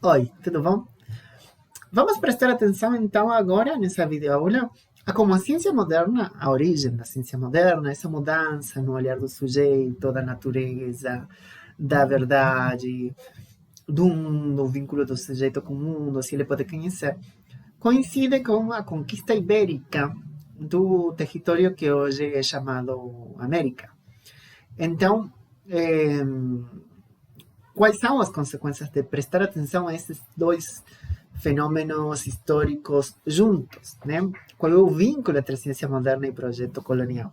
Oi, tudo bom? Vamos prestar atenção então agora nessa videoaula a como a ciência moderna, a origem da ciência moderna, essa mudança no olhar do sujeito, da natureza, da verdade, do mundo, o vínculo do sujeito com o mundo, se ele pode conhecer, coincide com a conquista ibérica do território que hoje é chamado América. Então, eh, quais são as consequências de prestar atenção a esses dois fenômenos históricos juntos, né? Qual é o vínculo entre ciência moderna e projeto colonial?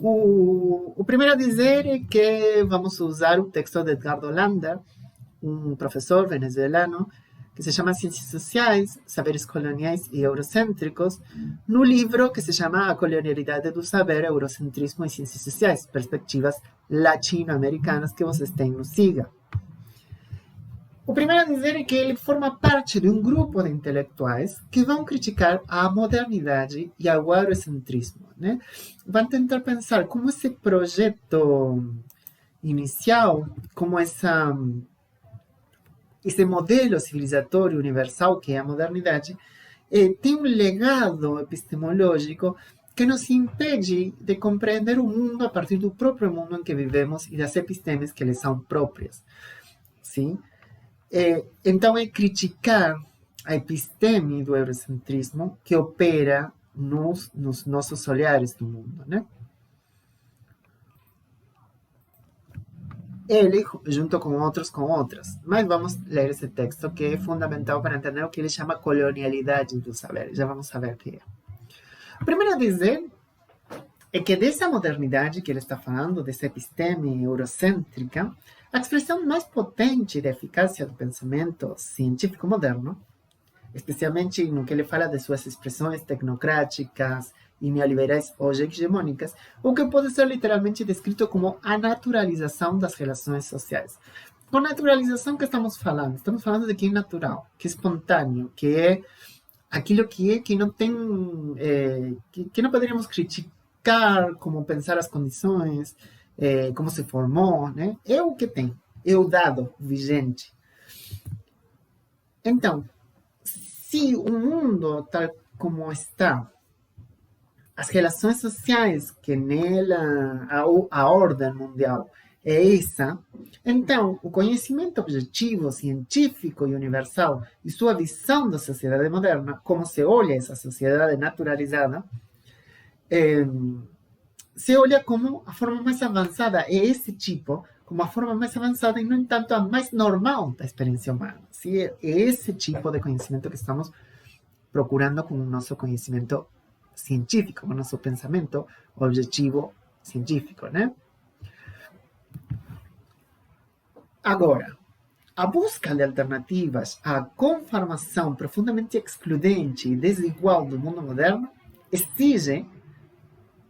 O primeiro a dizer é que vamos usar o texto de Edgardo Lander, um professor venezuelano, que se chama Ciências Sociais, Saberes Coloniais e Eurocêntricos, no livro que se chama A Colonialidade do Saber, Eurocentrismo e Ciências Sociais, Perspectivas Latino-Americanas, que vocês têm no SIGA. O primeiro a dizer é que ele forma parte de um grupo de intelectuais que vão criticar a modernidade e o eurocentrismo, né? Vão tentar pensar como esse projeto inicial, como esse modelo civilizatório universal que é a modernidade, tem um legado epistemológico que nos impede de compreender o mundo a partir do próprio mundo em que vivemos e das epistemes que lhes são próprias. Sim? Então, é criticar a episteme do eurocentrismo que opera nos nossos olhares do mundo, né? Ele, junto com outras. Mas vamos ler esse texto que é fundamental para entender o que ele chama colonialidade do saber. Já vamos saber o que é. Primeiro a dizer é que dessa modernidade que ele está falando, dessa episteme eurocêntrica, a expressão mais potente da eficácia do pensamento científico moderno, especialmente no que ele fala de suas expressões tecnocráticas e neoliberais hoje hegemônicas, o que pode ser literalmente descrito como a naturalização das relações sociais. Com naturalização que estamos falando? Estamos falando de que é natural, que é espontâneo, que é aquilo que não tem, que não poderíamos criticar, como pensar as condições, como se formou, né? É o que tem, é o dado vigente. Então, se o mundo tal como está, as relações sociais que nela, a ordem mundial é essa, então o conhecimento objetivo, científico e universal e sua visão da sociedade moderna, como se olha essa sociedade naturalizada, se olha como a forma mais avançada, é esse tipo, como a forma mais avançada e, no entanto, a mais normal da experiência humana. ¿Sí? É esse tipo de conhecimento que estamos procurando com o nosso conhecimento científico, com o nosso pensamento objetivo científico, né? Agora, a busca de alternativas à conformação profundamente excludente e desigual do mundo moderno exige,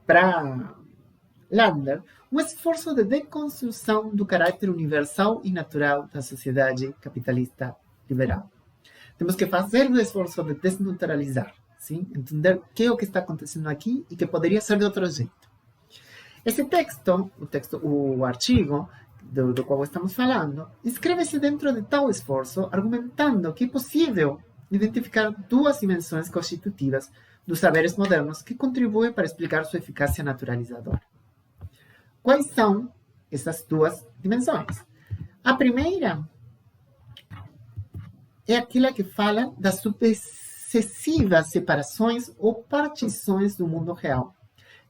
para Lander, um esforço de deconstrução do caráter universal e natural da sociedade capitalista liberal. Temos que fazer o esforço de desnaturalizar, sim? Entender o que é o que está acontecendo aqui e que poderia ser de outro jeito. Esse texto, o artigo do qual estamos falando, inscreve-se dentro de tal esforço, argumentando que é possível identificar duas dimensões constitutivas dos saberes modernos que contribuem para explicar sua eficácia naturalizadora. Quais são essas duas dimensões? A primeira é aquela que fala das sucessivas separações ou partições do mundo real,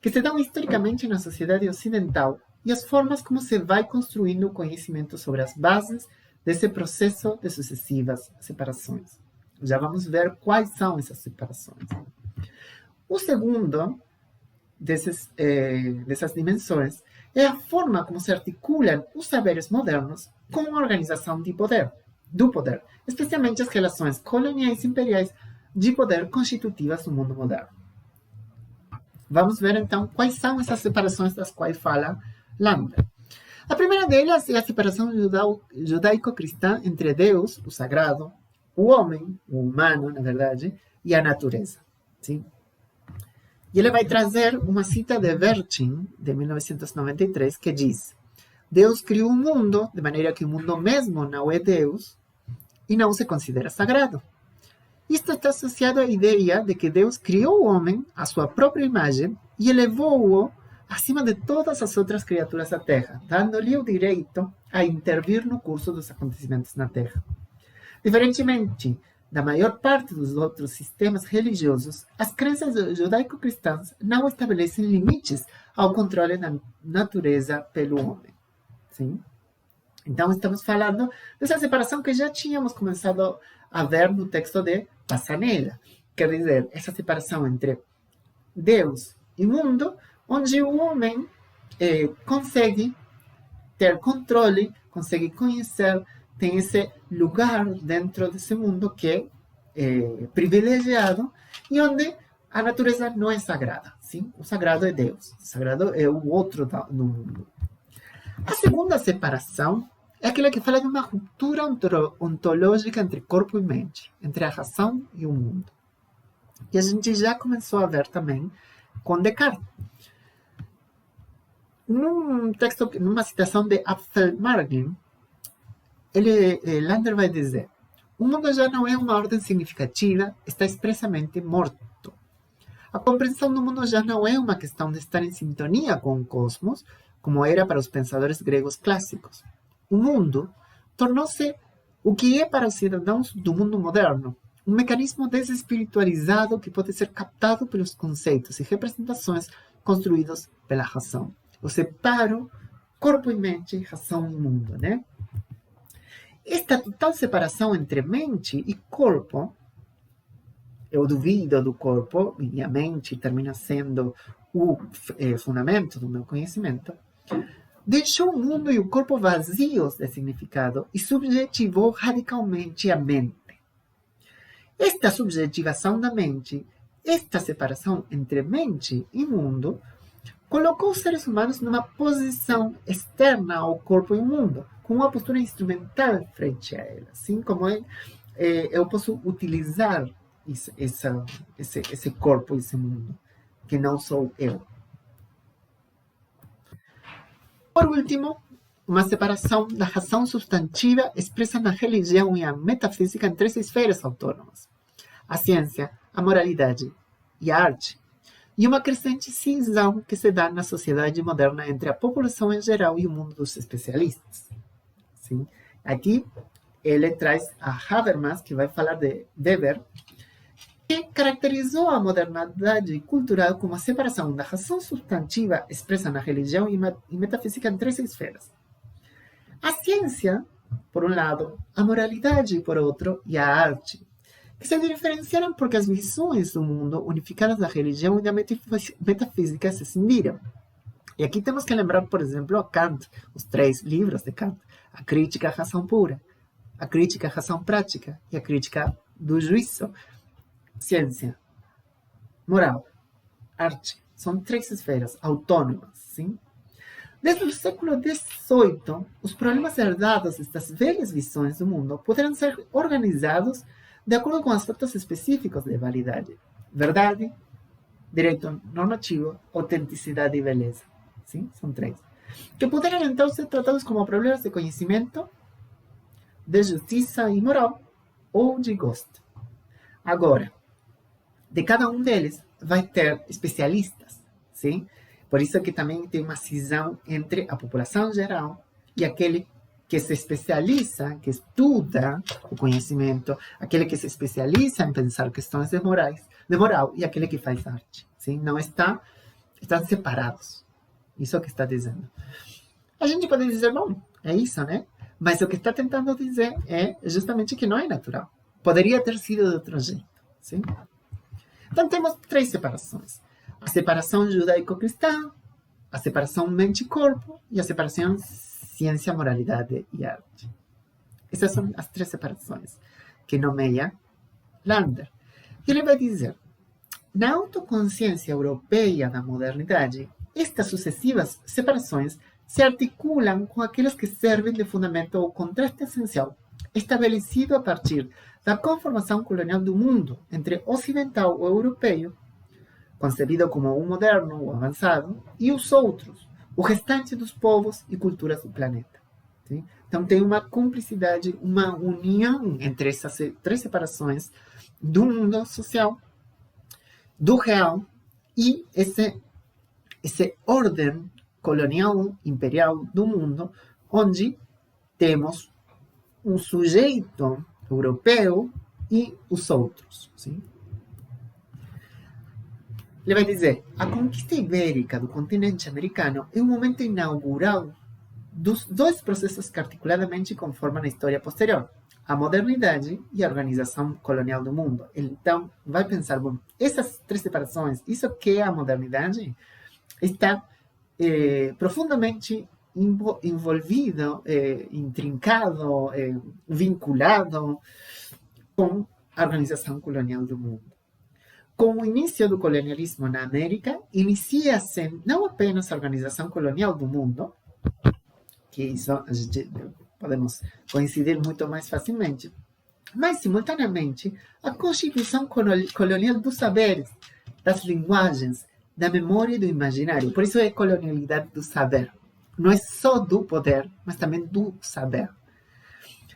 que se dão historicamente na sociedade ocidental e as formas como se vai construindo o conhecimento sobre as bases desse processo de sucessivas separações. Já vamos ver quais são essas separações. O segundo dessas dimensões é a forma como se articulam os saberes modernos com a organização do poder, especialmente as relações coloniais e imperiais de poder constitutivas do mundo moderno. Vamos ver, então, quais são essas separações das quais fala Lander. A primeira delas é a separação judaico-cristã entre Deus, o sagrado, o homem, o humano, na verdade, e a natureza. Sim? E ele vai trazer uma cita de Vertin, de 1993, que diz: Deus criou o mundo, de maneira que o mundo mesmo não é Deus, e não se considera sagrado. Isto está associado à ideia de que Deus criou o homem à sua própria imagem e elevou-o acima de todas as outras criaturas da Terra, dando-lhe o direito a intervir no curso dos acontecimentos na Terra. Diferentemente da maior parte dos outros sistemas religiosos, as crenças judaico-cristãs não estabelecem limites ao controle da natureza pelo homem. Sim? Então, estamos falando dessa separação que já tínhamos começado a ver no texto de Passanella. Quer dizer, essa separação entre Deus e mundo, onde o homem consegue ter controle, consegue conhecer, tem esse lugar dentro desse mundo que é privilegiado e onde a natureza não é sagrada. Sim? O sagrado é Deus, o sagrado é o outro no mundo. A segunda separação é aquela que fala de uma ruptura ontológica entre corpo e mente, entre a razão e o mundo. E a gente já começou a ver também com Descartes. Num texto, numa citação de Apfelmargin, Lander vai dizer: o mundo já não é uma ordem significativa, está expressamente morto. A compreensão do mundo já não é uma questão de estar em sintonia com o cosmos, como era para os pensadores gregos clássicos. O mundo tornou-se o que é para os cidadãos do mundo moderno, um mecanismo desespiritualizado que pode ser captado pelos conceitos e representações construídos pela razão. O separo corpo e mente, razão e mundo, né? Esta total separação entre mente e corpo, eu duvido do corpo, e a mente termina sendo o fundamento do meu conhecimento, deixou o mundo e o corpo vazios de significado e subjetivou radicalmente a mente. Esta subjetivação da mente, esta separação entre mente e mundo, colocou os seres humanos numa posição externa ao corpo e ao mundo, com uma postura instrumental frente a ela. Assim como eu posso utilizar esse corpo, esse mundo, que não sou eu. Por último, uma separação da razão substantiva expressa na religião e a metafísica em três esferas autônomas: a ciência, a moralidade e a arte, e uma crescente cisão que se dá na sociedade moderna entre a população em geral e o mundo dos especialistas. Sim? Aqui ele traz a Habermas, que vai falar de Weber, que caracterizou a modernidade cultural como a separação da razão substantiva expressa na religião e metafísica em três esferas: a ciência, por um lado, a moralidade, por outro, e a arte, que se diferenciaram porque as visões do mundo unificadas da religião e da metafísica se cindiram. E aqui temos que lembrar, por exemplo, a Kant, os três livros de Kant: a crítica à razão pura, a crítica à razão prática e a crítica do juízo. Ciência, moral, arte, são três esferas autônomas, sim? Desde o século XVIII, os problemas herdados destas velhas visões do mundo poderão ser organizados de acordo com aspectos específicos de validade: verdade, direito normativo, autenticidade e beleza. Sim? São três. Que poderão então ser tratados como problemas de conhecimento, de justiça e moral, ou de gosto. Agora, de cada um deles vai ter especialistas, sim? Por isso que também tem uma cisão entre a população geral e aquele que se especializa, que estuda o conhecimento, aquele que se especializa em pensar questões de moral, e aquele que faz arte, sim? Não estão separados. Isso é o que está dizendo. A gente pode dizer, bom, é isso, né? Mas o que está tentando dizer é justamente que não é natural. Poderia ter sido de outro jeito, sim? Então, temos três separações: a separação judaico-cristã, a separação mente-corpo e a separação ciência, moralidade e arte. Essas são as três separações que nomeia Lander. E ele vai dizer: na autoconsciência europeia da modernidade, estas sucessivas separações se articulam com aquelas que servem de fundamento ao contraste essencial estabelecido a partir da conformação colonial do mundo entre ocidental ou europeu, concebido como um moderno ou avançado, e os outros, o restante dos povos e culturas do planeta. Sim? Então, tem uma cumplicidade, uma união entre essas três separações do mundo social, do real e esse ordem colonial, imperial do mundo, onde temos um sujeito europeu e os outros. Sim? Ele vai dizer, a conquista ibérica do continente americano é um momento inaugural dos dois processos que articuladamente conformam a história posterior, a modernidade e a organização colonial do mundo. Então, vai pensar, bom, essas três separações, isso que é a modernidade, está profundamente envolvido, intrincado, vinculado com a organização colonial do mundo. Com o início do colonialismo na América, inicia-se não apenas a organização colonial do mundo, que isso a gente podemos coincidir muito mais facilmente, mas, simultaneamente, a constituição colonial dos saberes, das linguagens, da memória e do imaginário. Por isso é colonialidade do saber. Não é só do poder, mas também do saber.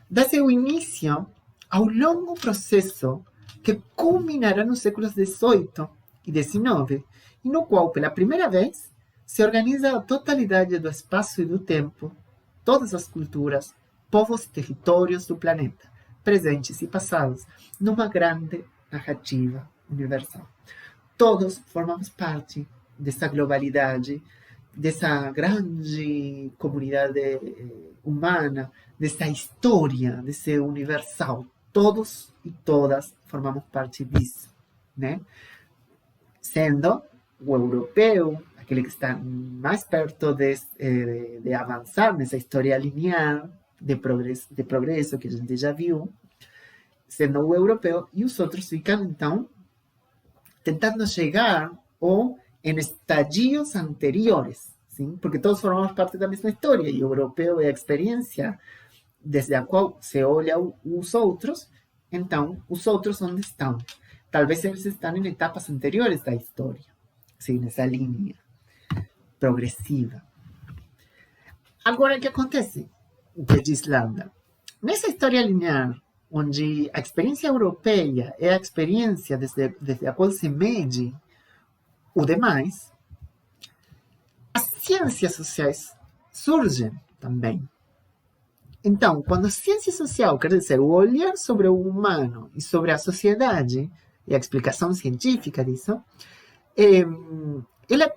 Dá-se o início ao longo processo que culminará nos séculos XVIII e XIX, e no qual, pela primeira vez, se organiza a totalidade do espaço e do tempo, todas as culturas, povos e territórios do planeta, presentes e passados, numa grande narrativa universal. Todos formamos parte dessa globalidade, dessa grande comunidade humana, dessa história, desse universal. Todos e todas formamos parte disso, né? Sendo o europeu, aquele que está mais perto de avançar nessa história linear de progresso que a gente já viu, sendo o europeu, e os outros ficam, então, tentando chegar ou em estadios anteriores, sim? Porque todos formamos parte da mesma história, e o europeu é a experiência desde a qual se olha os outros. Então, os outros onde estão? Talvez eles estão em etapas anteriores da história, sim, nessa linha progressiva. Agora, o que acontece? O que diz Landa? Nessa história linear, onde a experiência europeia é a experiência desde a qual se mede o demais, as ciências sociais surgem também. Então, quando a ciência social quer dizer o olhar sobre o humano e sobre a sociedade, e a explicação científica disso, ela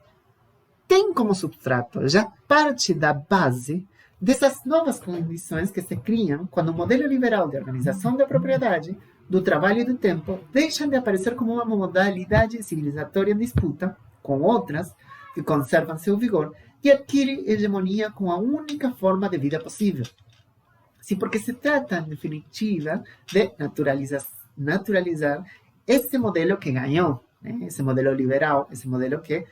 tem como substrato, já parte da base dessas novas condições que se criam quando o modelo liberal de organização da propriedade, do trabalho e do tempo deixam de aparecer como uma modalidade civilizatória em disputa com outras que conservam seu vigor e adquire hegemonia com a única forma de vida possível. Sim, porque se trata, em definitiva, de naturalizar esse modelo que ganhou, né? Esse modelo liberal, esse modelo que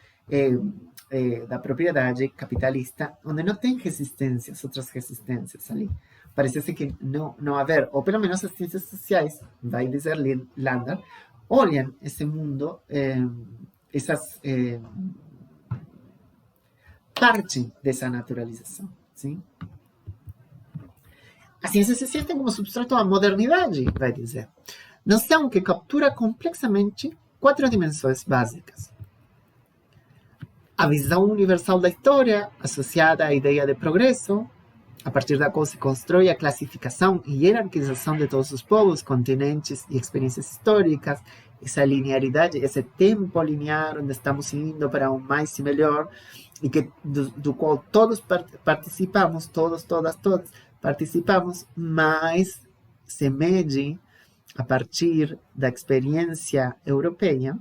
da propriedade capitalista, onde não tem resistências, outras resistências ali. Parece que não haver, ou pelo menos as ciências sociais, vai dizer Lander, olham esse mundo, essas parte dessa naturalização. Sim? A ciência social tem como substrato a modernidade, vai dizer. Noção que captura complexamente 4 dimensões básicas. A visão universal da história, associada à ideia de progresso, a partir da qual se constrói a classificação e hierarquização de todos os povos, continentes e experiências históricas, essa linearidade, esse tempo linear onde estamos indo para um mais e melhor, e que, do qual todos participamos, todas participamos, mas se mede a partir da experiência europeia.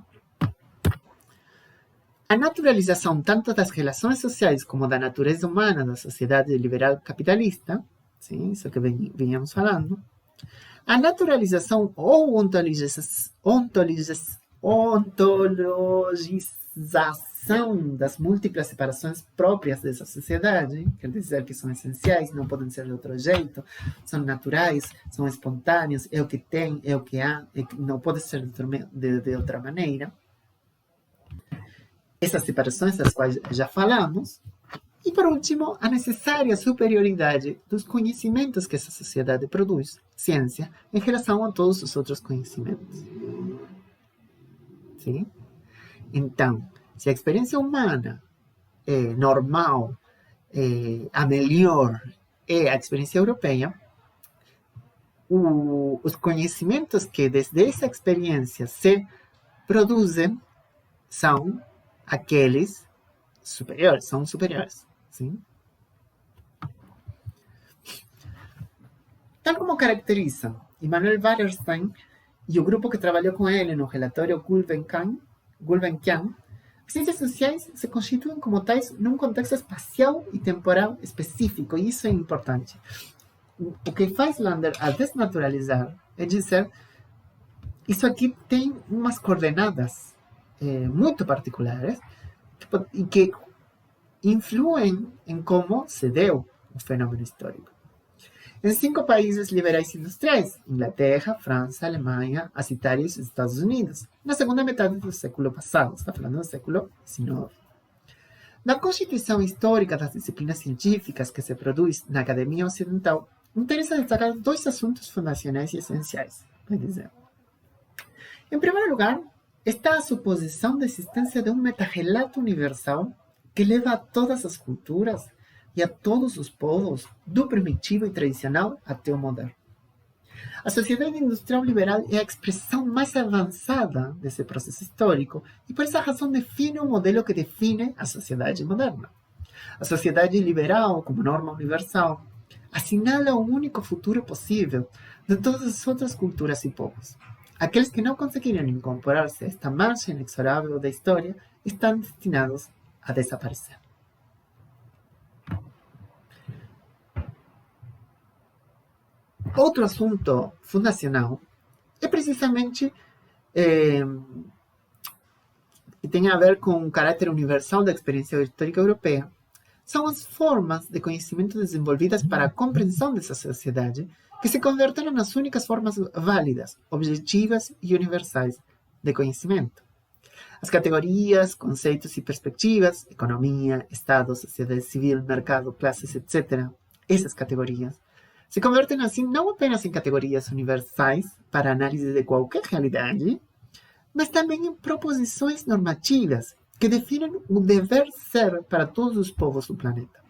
A naturalização tanto das relações sociais como da natureza humana da sociedade liberal capitalista, sim, isso que vinhamos falando, a naturalização ou ontologização das múltiplas separações próprias dessa sociedade, quer dizer que são essenciais, não podem ser de outro jeito, são naturais, são espontâneos, é o que tem, é o que há, não pode ser de outra maneira. Essas separações das quais já falamos, E, por último, a necessária superioridade dos conhecimentos que essa sociedade produz, ciência, em relação a todos os outros conhecimentos. Sim? Então, se a experiência humana é normal, a melhor é a experiência europeia, os conhecimentos que desde essa experiência se produzem são aqueles superiores, são superiores. Sim? Tal como caracteriza Immanuel Wallerstein e o grupo que trabalhou com ele no relatório Gulbenkian, as ciências sociais se constituem como tais num contexto espacial e temporal específico, e isso é importante. O que faz Lander a desnaturalizar é dizer isso aqui tem umas coordenadas muito particulares e que influem em como se deu o fenômeno histórico. Em 5 países liberais industriais, Inglaterra, França, Alemanha, as Itálias e os Estados Unidos, na segunda metade do século passado, está falando do século XIX. Na constituição histórica das disciplinas científicas que se produz na academia ocidental, interessa destacar 2 assuntos fundacionais e essenciais, por dizer. Em primeiro lugar, está a suposição da existência de um metarrelato universal que leva a todas as culturas e a todos os povos, do primitivo e tradicional até o moderno. A sociedade industrial liberal é a expressão mais avançada desse processo histórico e por essa razão define o modelo que define a sociedade moderna. A sociedade liberal, como norma universal, assinala o único futuro possível de todas as outras culturas e povos. Aqueles que não conseguirem incorporar-se a esta marcha inexorável da história estão destinados a desaparecer. Outro assunto fundacional é precisamente que tem a ver com o caráter universal da experiência histórica europeia. São as formas de conhecimento desenvolvidas para a compreensão dessa sociedade que se converteram nas únicas formas válidas, objetivas e universais de conhecimento. As categorias, conceitos e perspectivas, economia, Estado, sociedade civil, mercado, classes, etc., essas categorias, se convertem assim não apenas em categorias universais para análise de qualquer realidade, mas também em proposições normativas que definem o dever ser para todos os povos do planeta.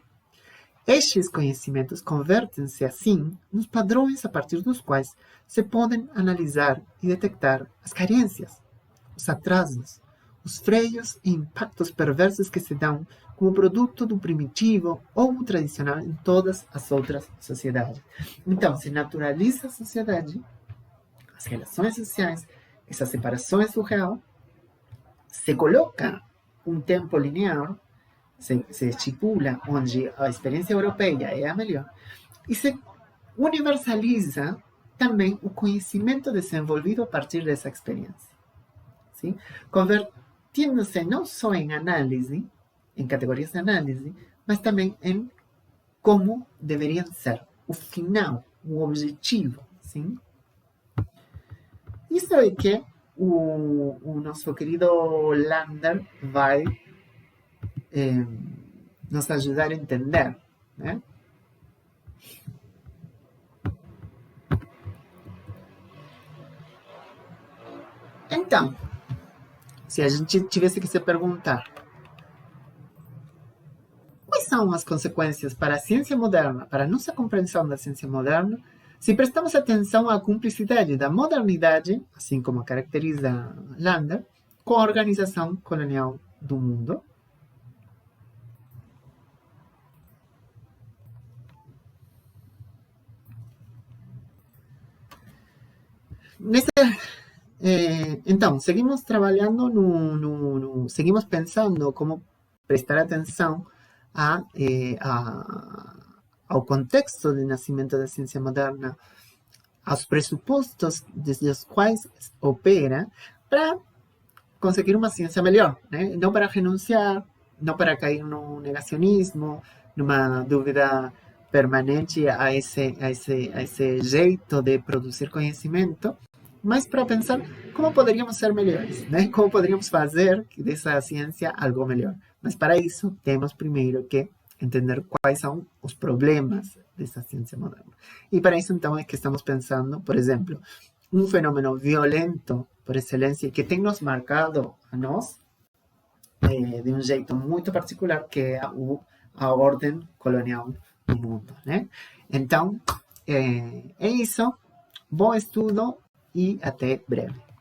Estes conhecimentos convertem-se assim nos padrões a partir dos quais se podem analisar e detectar as carências, os atrasos, os freios e impactos perversos que se dão como produto do primitivo ou tradicional em todas as outras sociedades. Então, se naturaliza a sociedade, as relações sociais, essas separações do real, se coloca um tempo linear, se estipula onde a experiência europeia é a melhor, e se universaliza também o conhecimento desenvolvido a partir dessa experiência. Sim? Convertindo-se não só em análise, em categorias de análise, mas também em como deveriam ser, o final, o objetivo. Sim? Isso é que o nosso querido Lander vai nos ajudar a entender, né? Então, se a gente tivesse que se perguntar quais são as consequências para a ciência moderna, para a nossa compreensão da ciência moderna, se prestamos atenção à cumplicidade da modernidade, assim como a caracteriza Lander, com a organização colonial do mundo. Então, seguimos trabalhando, seguimos pensando como prestar atenção ao contexto de nascimento da ciência moderna, aos pressupostos desde os quais opera, para conseguir uma ciência melhor, né? Não para renunciar, não para cair no negacionismo, numa dúvida permanente a esse jeito de produzir conhecimento, mas para pensar como poderíamos ser melhores, né? Como poderíamos fazer dessa ciência algo melhor. Mas para isso, temos primeiro que entender quais são os problemas dessa ciência moderna. E para isso, então, é que estamos pensando, por exemplo, um fenômeno violento, por excelência, que tem nos marcado a nós de um jeito muito particular, que é a ordem colonial do mundo, né? Então, é isso. Bom estudo e até breve.